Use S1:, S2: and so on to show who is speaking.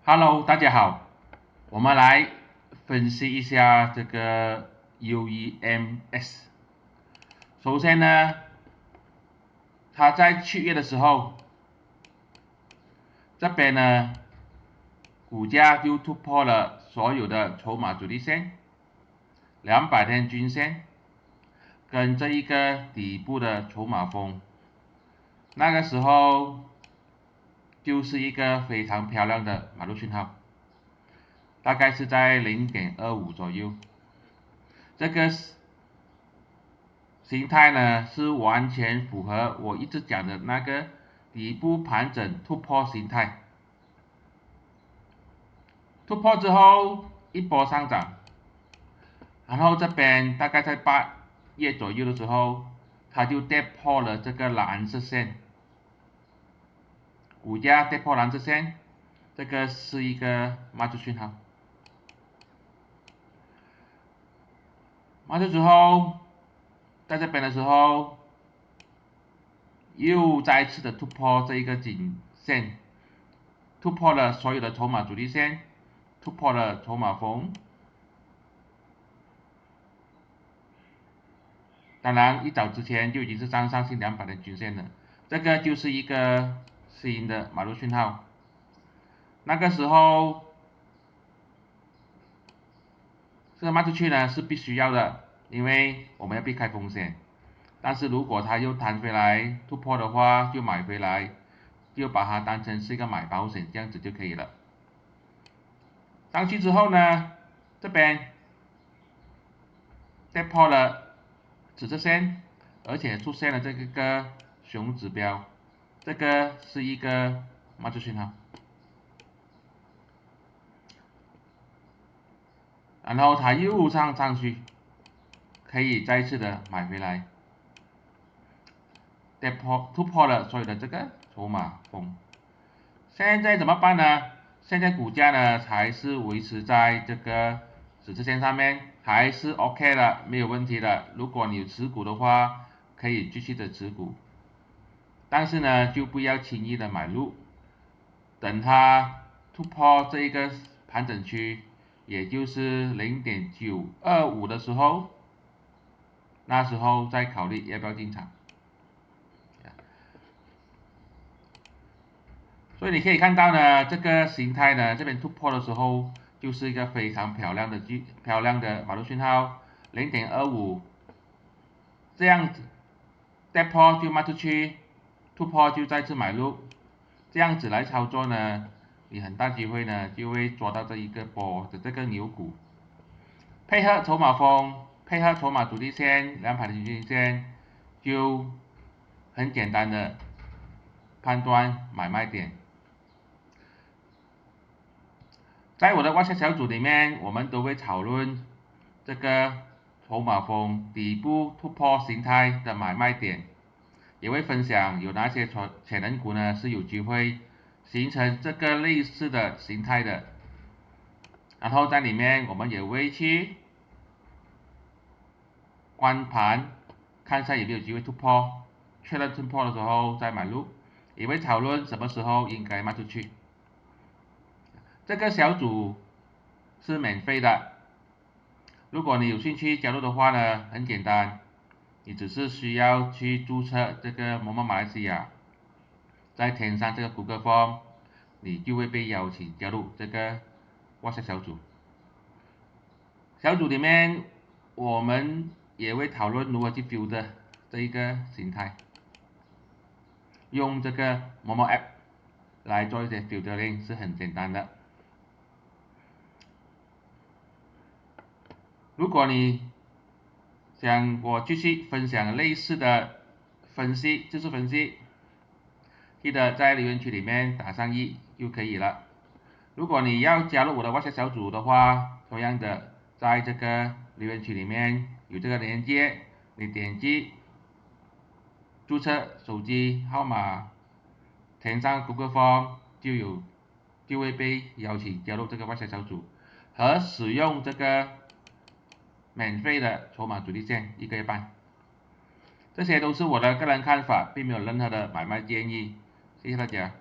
S1: Hello，大家好，我们来分析一下这个 UEMS。首先呢，它在7月的时候，这边呢，股价就突破了所有的筹码阻力线、200天均线跟这一个底部的筹码峰。那个时候就是一个非常漂亮的买入讯号。大概是在0.25左右，这个形态呢是完全符合我一直讲的那个底部盘整突破形态。突破之后一波上涨，然后这边大概在8月左右的时候，它就跌破了这个蓝色线，股价跌破蓝色线，这个是一个卖出讯号。卖出之后，在这边的时候，又再次的突破这一个颈线，突破了所有的筹码阻力线，突破了筹码峰。当然，一早之前就已经是上新200的均线了，这个就是一个新的买入讯号。那个时候，这个卖出去呢是必须要的，因为我们要避开风险。但是如果它又弹回来突破的话，就买回来，就把它当成是一个买保险，这样子就可以了。上去之后呢，这边跌破了紫色线，而且出现了这个熊指标，这个是一个卖出讯号。然后它又上去，可以再次的买回来，突破了所有的这个筹码峰。现在怎么办呢？现在股价呢还是维持在这个紫色线上面，还是 OK 的，没有问题的。如果你有持股的话，可以继续的持股，但是呢就不要轻易的买入，等它突破这一个盘整区，也就是0.925的时候，那时候再考虑要不要进场。所以你可以看到呢，这个形态呢，这边突破的时候，就是一个非常漂亮的买入讯号，0.25这样子，跌破就卖出去，突破就再次买入，这样子来操作呢，你很大机会呢就会抓到这一个波的这个牛股，配合筹码峰，配合筹码阻力线、200的均线，就很简单的判断买卖点。在我的 WhatsApp 小组里面，我们都会讨论这个筹码峰底部突破形态的买卖点，也会分享有哪些潜能股呢是有机会形成这个类似的形态的。然后在里面我们也会去观盘，看一下有没有机会突破，确认突破的时候再买入，也会讨论什么时候应该卖出去。这个小组是免费的，如果你有兴趣加入的话呢，很简单，你只是需要去注册这个某某马来西亚，再填上这个 Google Form， 你就会被邀请加入这个 WhatsApp 小组。小组里面我们也会讨论如何去 filter 这一个形态，用这个某某 App 来做一些 filtering 是很简单的。如果你想我继续分享类似的技术分析，记得在留言区里面打上1就可以了。如果你要加入我的 WhatsApp 小组的话，同样的，在这个留言区里面有这个链接，你点击注册手机号码，填上 Google Form 就会被邀请加入这个 WhatsApp 小组，和使用这个免费的筹码阻力线1个月半。这些都是我的个人看法，并没有任何的买卖建议，谢谢大家。